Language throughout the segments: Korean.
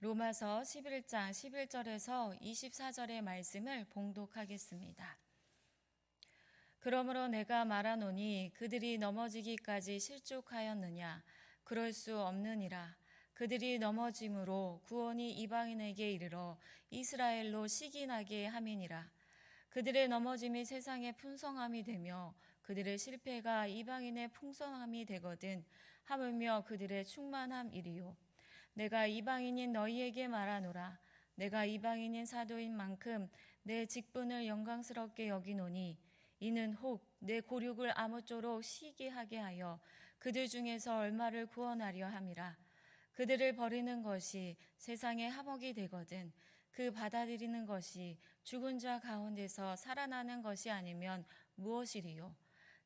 로마서 11장 11절에서 24절의 말씀을 봉독하겠습니다. 그러므로 내가 말하노니 그들이 넘어지기까지 실족하였느냐? 그럴 수 없느니라. 그들이 넘어짐으로 구원이 이방인에게 이르러 이스라엘로 시기나게 함이니라. 그들의 넘어짐이 세상의 풍성함이 되며 그들의 실패가 이방인의 풍성함이 되거든 하물며 그들의 충만함이리요. 내가 이방인인 너희에게 말하노라. 내가 이방인인 사도인 만큼 내 직분을 영광스럽게 여기노니 이는 혹 내 고륙을 아무쪼록 시기하게 하여 그들 중에서 얼마를 구원하려 함이라. 그들을 버리는 것이 세상의 화목이 되거든 그 받아들이는 것이 죽은 자 가운데서 살아나는 것이 아니면 무엇이리요.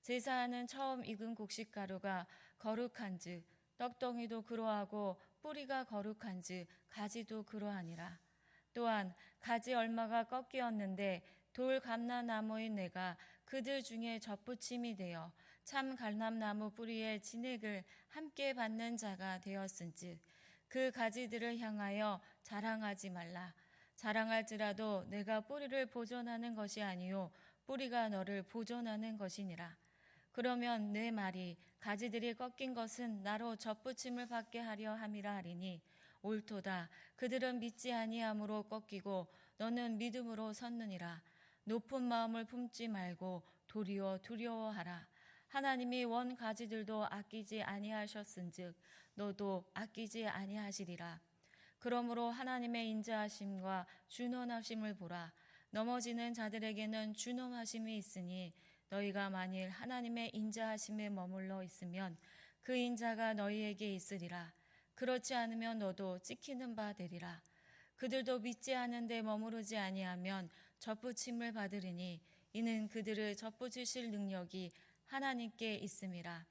제사하는 처음 익은 곡식가루가 거룩한즉 떡덩이도 그러하고 뿌리가 거룩한즉 가지도 그러하니라. 또한 가지 얼마가 꺾이었는데 돌 감람나무인 내가 그들 중에 접붙임이 되어 참 감람나무 뿌리의 진액을 함께 받는 자가 되었은즉 그 가지들을 향하여 자랑하지 말라. 자랑할지라도 내가 뿌리를 보존하는 것이 아니요 뿌리가 너를 보존하는 것이니라. 그러면 내 말이 가지들이 꺾인 것은 나로 접붙임을 받게 하려 함이라 하리니 옳도다. 그들은 믿지 아니함으로 꺾이고 너는 믿음으로 섰느니라. 높은 마음을 품지 말고 도리어 두려워하라. 하나님이 원 가지들도 아끼지 아니하셨은즉 너도 아끼지 아니하시리라. 그러므로 하나님의 인자하심과 준원하심을 보라. 넘어지는 자들에게는 준원하심이 있으니 너희가 만일 하나님의 인자하심에 머물러 있으면 그 인자가 너희에게 있으리라. 그렇지 않으면 너도 찍히는 바 되리라. 그들도 믿지 않은데 머무르지 아니하면 접붙임을 받으리니 이는 그들을 접붙이실 능력이 하나님께 있음이라.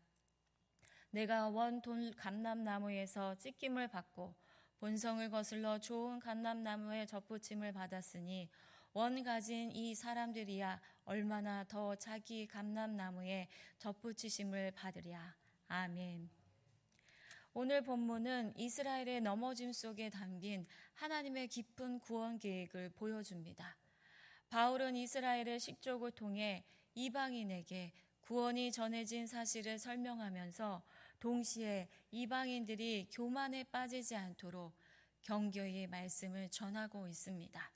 내가 원 돌 감람나무에서 찢김을 받고 본성을 거슬러 좋은 감람나무에 접붙임을 받았으니 원 가진 이 사람들이야 얼마나 더 자기 감람나무에 접붙이심을 받으랴. 아멘. 오늘 본문은 이스라엘의 넘어짐 속에 담긴 하나님의 깊은 구원 계획을 보여줍니다. 바울은 이스라엘의 식족을 통해 이방인에게 구원이 전해진 사실을 설명하면서 동시에 이방인들이 교만에 빠지지 않도록 경고의 말씀을 전하고 있습니다.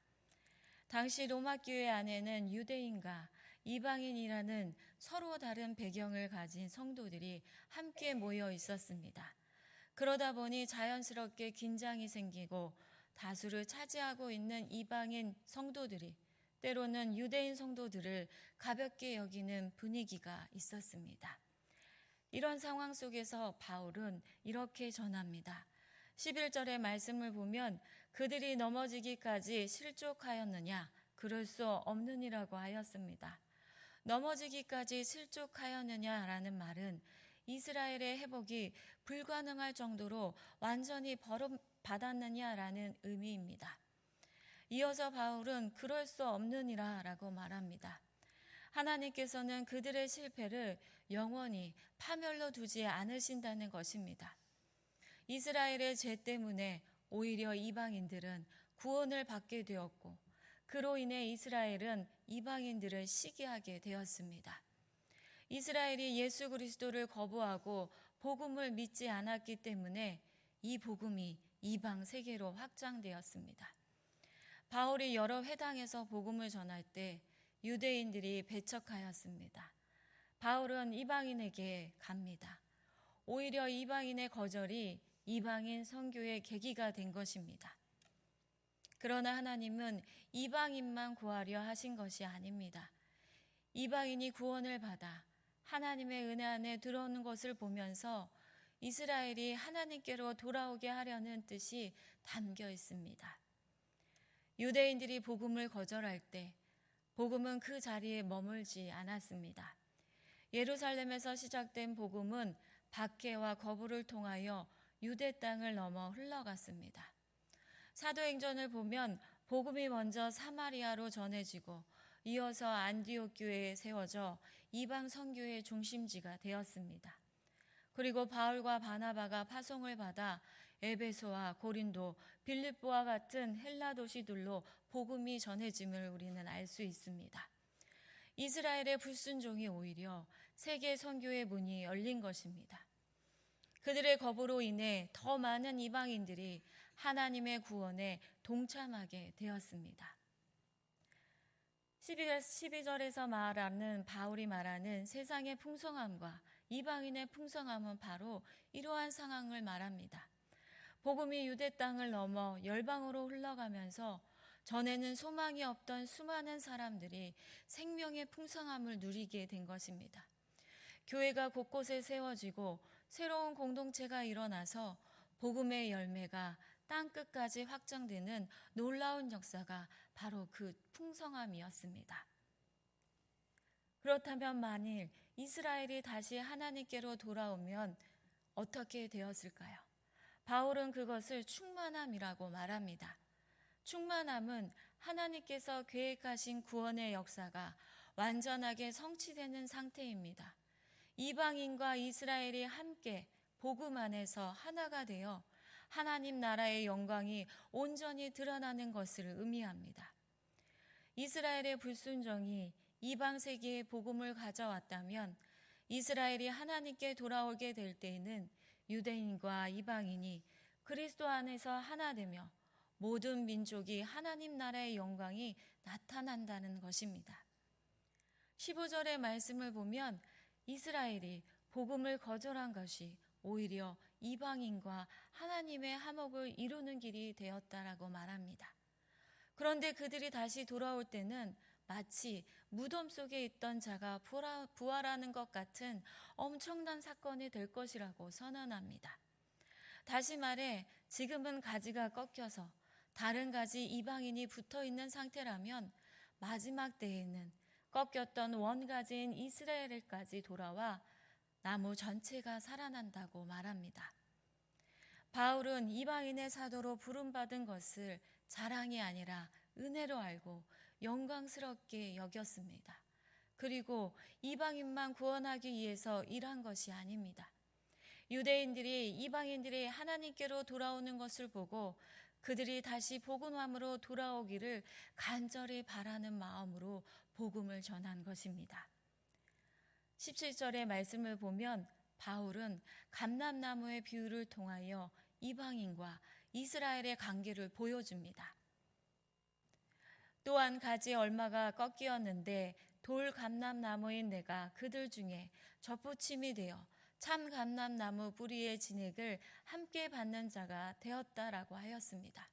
당시 로마 교회 안에는 유대인과 이방인이라는 서로 다른 배경을 가진 성도들이 함께 모여 있었습니다. 그러다 보니 자연스럽게 긴장이 생기고 다수를 차지하고 있는 이방인 성도들이 때로는 유대인 성도들을 가볍게 여기는 분위기가 있었습니다. 이런 상황 속에서 바울은 이렇게 전합니다. 11절의 말씀을 보면 그들이 넘어지기까지 실족하였느냐? 그럴 수 없느니라고 하였습니다. 넘어지기까지 실족하였느냐라는 말은 이스라엘의 회복이 불가능할 정도로 완전히 버림받았느냐라는 의미입니다. 이어서 바울은 그럴 수 없느니라라고 말합니다. 하나님께서는 그들의 실패를 영원히 파멸로 두지 않으신다는 것입니다. 이스라엘의 죄 때문에 오히려 이방인들은 구원을 받게 되었고 그로 인해 이스라엘은 이방인들을 시기하게 되었습니다. 이스라엘이 예수 그리스도를 거부하고 복음을 믿지 않았기 때문에 이 복음이 이방 세계로 확장되었습니다. 바울이 여러 회당에서 복음을 전할 때 유대인들이 배척하였습니다. 바울은 이방인에게 갑니다. 오히려 이방인의 거절이 이방인 선교의 계기가 된 것입니다. 그러나 하나님은 이방인만 구하려 하신 것이 아닙니다. 이방인이 구원을 받아 하나님의 은혜 안에 들어오는 것을 보면서 이스라엘이 하나님께로 돌아오게 하려는 뜻이 담겨 있습니다. 유대인들이 복음을 거절할 때 복음은 그 자리에 머물지 않았습니다. 예루살렘에서 시작된 복음은 박해와 거부를 통하여 유대 땅을 넘어 흘러갔습니다. 사도행전을 보면 복음이 먼저 사마리아로 전해지고 이어서 안디옥 교회에 세워져 이방 선교의 중심지가 되었습니다. 그리고 바울과 바나바가 파송을 받아 에베소와 고린도, 빌립보와 같은 헬라 도시들로 복음이 전해짐을 우리는 알 수 있습니다. 이스라엘의 불순종이 오히려 세계 선교의 문이 열린 것입니다. 그들의 거부로 인해 더 많은 이방인들이 하나님의 구원에 동참하게 되었습니다. 12절에서 말하는 바울이 말하는 세상의 풍성함과 이방인의 풍성함은 바로 이러한 상황을 말합니다. 복음이 유대 땅을 넘어 열방으로 흘러가면서 전에는 소망이 없던 수많은 사람들이 생명의 풍성함을 누리게 된 것입니다. 교회가 곳곳에 세워지고 새로운 공동체가 일어나서 복음의 열매가 땅끝까지 확장되는 놀라운 역사가 바로 그 풍성함이었습니다. 그렇다면 만일 이스라엘이 다시 하나님께로 돌아오면 어떻게 되었을까요? 바울은 그것을 충만함이라고 말합니다. 충만함은 하나님께서 계획하신 구원의 역사가 완전하게 성취되는 상태입니다. 이방인과 이스라엘이 함께 복음 안에서 하나가 되어 하나님 나라의 영광이 온전히 드러나는 것을 의미합니다. 이스라엘의 불순종이 이방 세계에 복음을 가져왔다면 이스라엘이 하나님께 돌아오게 될 때에는 유대인과 이방인이 그리스도 안에서 하나 되며 모든 민족이 하나님 나라의 영광이 나타난다는 것입니다. 15절의 말씀을 보면 이스라엘이 복음을 거절한 것이 오히려 이방인과 하나님의 화목을 이루는 길이 되었다라고 말합니다. 그런데 그들이 다시 돌아올 때는 마치 무덤 속에 있던 자가 부활하는 것 같은 엄청난 사건이 될 것이라고 선언합니다. 다시 말해 지금은 가지가 꺾여서 다른 가지 이방인이 붙어 있는 상태라면 마지막 때에는 꺾였던 원가지인 이스라엘까지 돌아와 나무 전체가 살아난다고 말합니다. 바울은 이방인의 사도로 부름받은 것을 자랑이 아니라 은혜로 알고 영광스럽게 여겼습니다. 그리고 이방인만 구원하기 위해서 일한 것이 아닙니다. 유대인들이 이방인들이 하나님께로 돌아오는 것을 보고 그들이 다시 복음함으로 돌아오기를 간절히 바라는 마음으로 복음을 전한 것입니다. 17절의 말씀을 보면 바울은 감람나무의 비유를 통하여 이방인과 이스라엘의 관계를 보여줍니다. 또한 가지 얼마가 꺾이었는데 돌 감람나무인 내가 그들 중에 접붙임이 되어 참 감람나무 뿌리의 진액을 함께 받는 자가 되었다라고 하였습니다.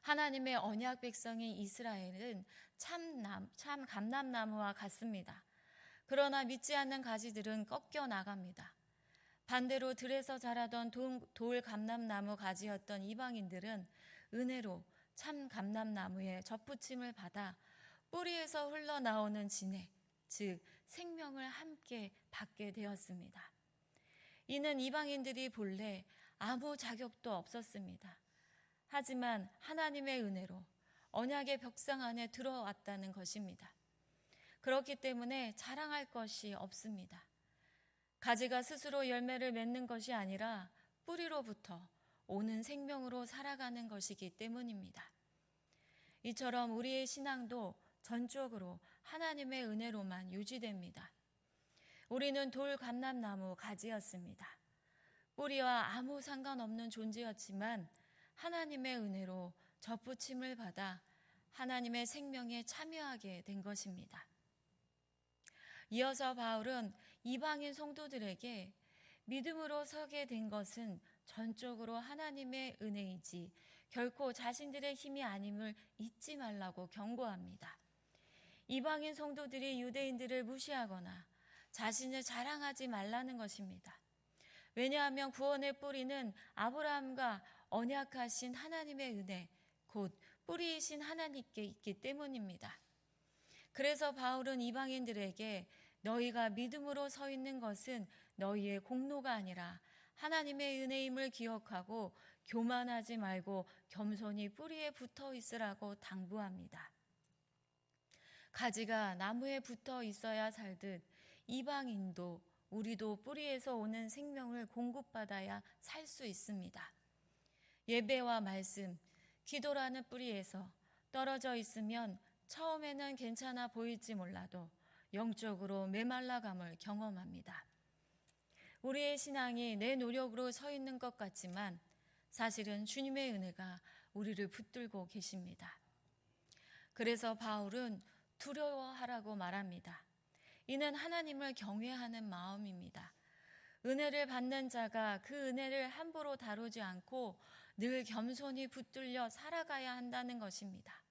하나님의 언약 백성인 이스라엘은 참 감람나무와 같습니다. 그러나 믿지 않는 가지들은 꺾여 나갑니다. 반대로 들에서 자라던 돌 감람나무 가지였던 이방인들은 은혜로 참 감람나무의 접붙임을 받아 뿌리에서 흘러나오는 진액, 즉 생명을 함께 받게 되었습니다. 이는 이방인들이 본래 아무 자격도 없었습니다. 하지만 하나님의 은혜로 언약의 벽상 안에 들어왔다는 것입니다. 그렇기 때문에 자랑할 것이 없습니다. 가지가 스스로 열매를 맺는 것이 아니라 뿌리로부터 오는 생명으로 살아가는 것이기 때문입니다. 이처럼 우리의 신앙도 전적으로 하나님의 은혜로만 유지됩니다. 우리는 돌 감람나무 가지였습니다. 뿌리와 아무 상관없는 존재였지만 하나님의 은혜로 접붙임을 받아 하나님의 생명에 참여하게 된 것입니다. 이어서 바울은 이방인 성도들에게 믿음으로 서게 된 것은 전적으로 하나님의 은혜이지 결코 자신들의 힘이 아님을 잊지 말라고 경고합니다. 이방인 성도들이 유대인들을 무시하거나 자신을 자랑하지 말라는 것입니다. 왜냐하면 구원의 뿌리는 아브라함과 언약하신 하나님의 은혜, 곧 뿌리이신 하나님께 있기 때문입니다. 그래서 바울은 이방인들에게 너희가 믿음으로 서 있는 것은 너희의 공로가 아니라 하나님의 은혜임을 기억하고 교만하지 말고 겸손히 뿌리에 붙어 있으라고 당부합니다. 가지가 나무에 붙어 있어야 살듯 이방인도 우리도 뿌리에서 오는 생명을 공급받아야 살 수 있습니다. 예배와 말씀, 기도라는 뿌리에서 떨어져 있으면 처음에는 괜찮아 보일지 몰라도 영적으로 메말라감을 경험합니다. 우리의 신앙이 내 노력으로 서 있는 것 같지만 사실은 주님의 은혜가 우리를 붙들고 계십니다. 그래서 바울은 두려워하라고 말합니다. 이는 하나님을 경외하는 마음입니다. 은혜를 받는 자가 그 은혜를 함부로 다루지 않고 늘 겸손히 붙들려 살아가야 한다는 것입니다.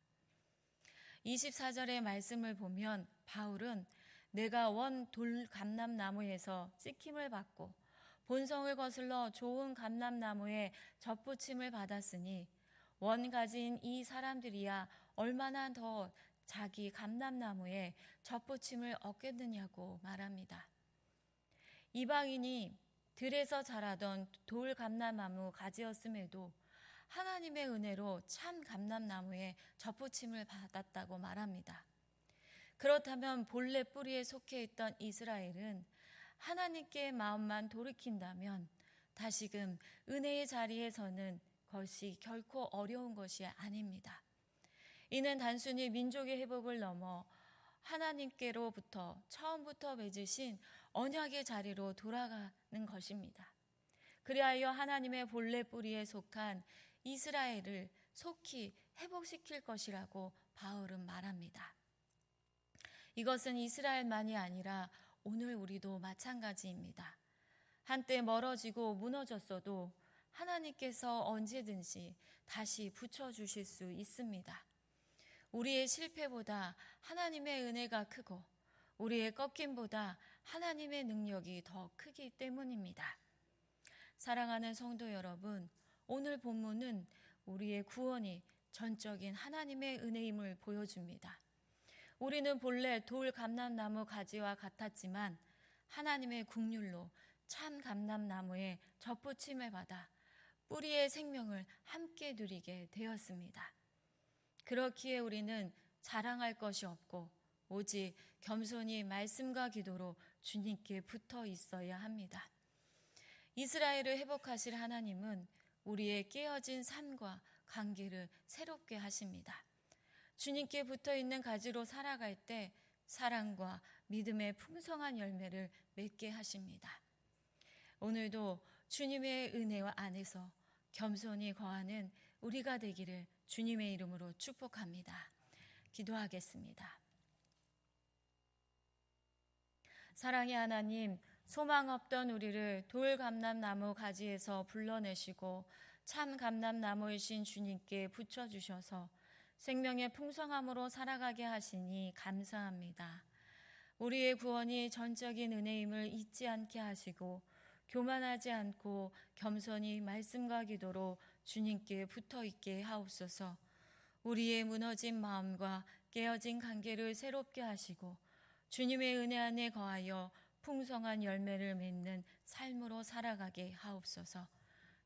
24절의 말씀을 보면 바울은 내가 원 돌 감람나무에서 찍힘을 받고 본성을 거슬러 좋은 감람나무에 접붙임을 받았으니 원 가진 이 사람들이야 얼마나 더 자기 감람나무에 접붙임을 얻겠느냐고 말합니다. 이방인이 들에서 자라던 돌 감람나무 가지였음에도 하나님의 은혜로 참 감람나무에 접붙임을 받았다고 말합니다. 그렇다면 본래 뿌리에 속해 있던 이스라엘은 하나님께 마음만 돌이킨다면 다시금 은혜의 자리에 서는 것이 결코 어려운 것이 아닙니다. 이는 단순히 민족의 회복을 넘어 하나님께로부터 처음부터 맺으신 언약의 자리로 돌아가는 것입니다. 그리하여 하나님의 본래 뿌리에 속한 이스라엘을 속히 회복시킬 것이라고 바울은 말합니다. 이것은 이스라엘만이 아니라 오늘 우리도 마찬가지입니다. 한때 멀어지고 무너졌어도 하나님께서 언제든지 다시 붙여주실 수 있습니다. 우리의 실패보다 하나님의 은혜가 크고 우리의 꺾임보다 하나님의 능력이 더 크기 때문입니다. 사랑하는 성도 여러분, 오늘 본문은 우리의 구원이 전적인 하나님의 은혜임을 보여줍니다. 우리는 본래 돌 감람나무 가지와 같았지만 하나님의 긍휼로 참 감람나무에 접붙임을 받아 뿌리의 생명을 함께 누리게 되었습니다. 그렇기에 우리는 자랑할 것이 없고 오직 겸손히 말씀과 기도로 주님께 붙어 있어야 합니다. 이스라엘을 회복하실 하나님은 우리의 깨어진 삶과 관계를 새롭게 하십니다. 주님께 붙어 있는 가지로 살아갈 때 사랑과 믿음의 풍성한 열매를 맺게 하십니다. 오늘도 주님의 은혜와 안에서 겸손히 거하는 우리가 되기를 주님의 이름으로 축복합니다. 기도하겠습니다. 사랑의 하나님, 소망 없던 우리를 돌 감람나무 가지에서 불러내시고 참 감람나무이신 주님께 붙여주셔서 생명의 풍성함으로 살아가게 하시니 감사합니다. 우리의 구원이 전적인 은혜임을 잊지 않게 하시고 교만하지 않고 겸손히 말씀과 기도로 주님께 붙어있게 하옵소서. 우리의 무너진 마음과 깨어진 관계를 새롭게 하시고 주님의 은혜 안에 거하여 풍성한 열매를 맺는 삶으로 살아가게 하옵소서.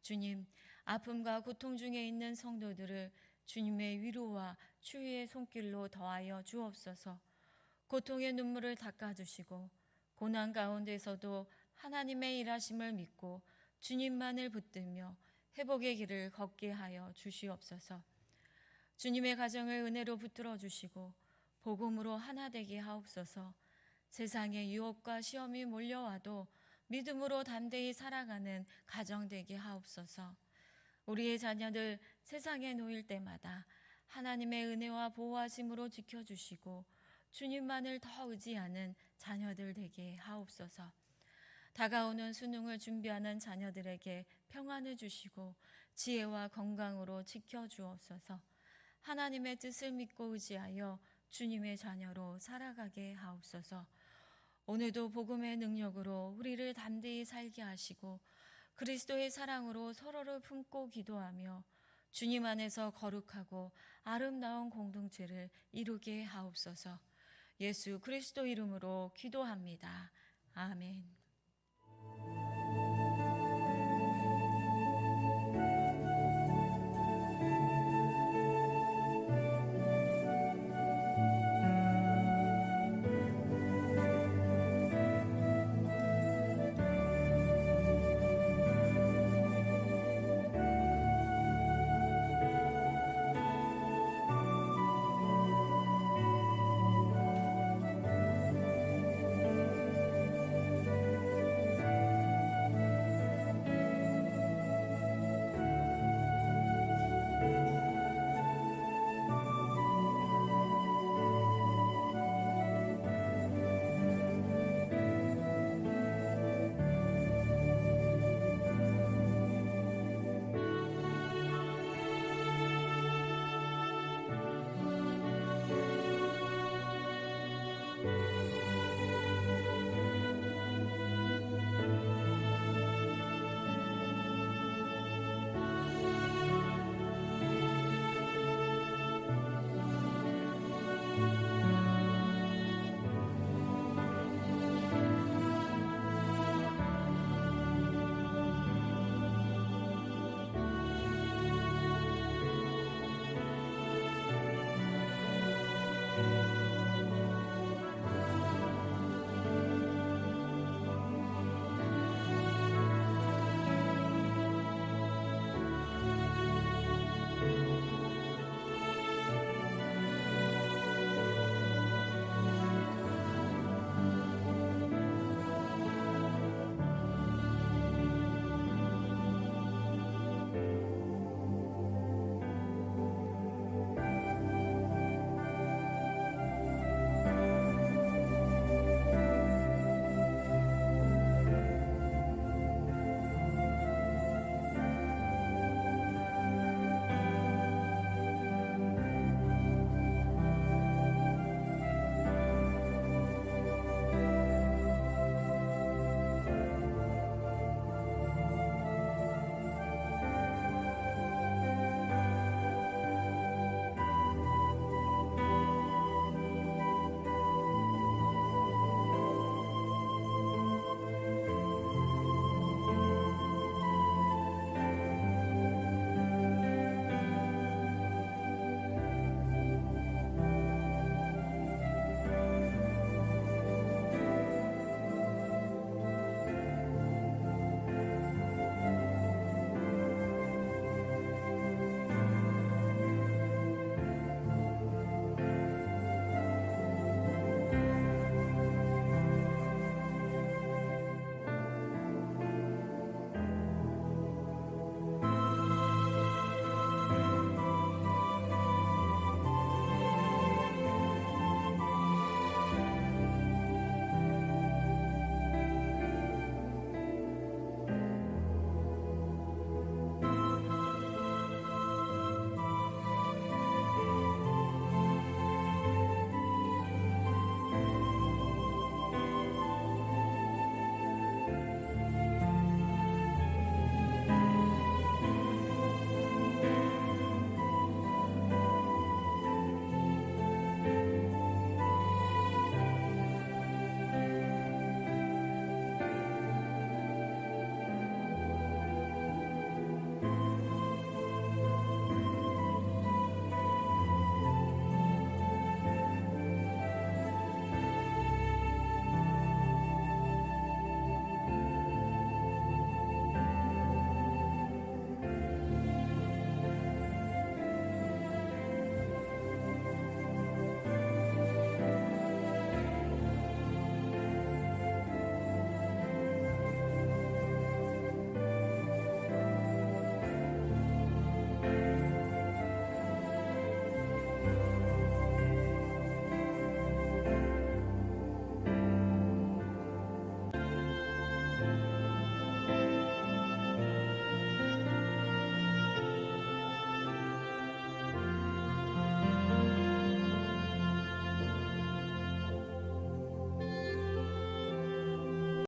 주님, 아픔과 고통 중에 있는 성도들을 주님의 위로와 추위의 손길로 더하여 주옵소서. 고통의 눈물을 닦아주시고 고난 가운데서도 하나님의 일하심을 믿고 주님만을 붙들며 회복의 길을 걷게 하여 주시옵소서. 주님의 가정을 은혜로 붙들어 주시고 복음으로 하나 되게 하옵소서. 세상의 유혹과 시험이 몰려와도 믿음으로 담대히 살아가는 가정 되게 하옵소서. 우리의 자녀들 세상에 놓일 때마다 하나님의 은혜와 보호하심으로 지켜주시고 주님만을 더 의지하는 자녀들 되게 하옵소서. 다가오는 수능을 준비하는 자녀들에게 평안을 주시고 지혜와 건강으로 지켜주옵소서. 하나님의 뜻을 믿고 의지하여 주님의 자녀로 살아가게 하옵소서. 오늘도 복음의 능력으로 우리를 담대히 살게 하시고 그리스도의 사랑으로 서로를 품고 기도하며 주님 안에서 거룩하고 아름다운 공동체를 이루게 하옵소서. 예수 그리스도 이름으로 기도합니다. 아멘.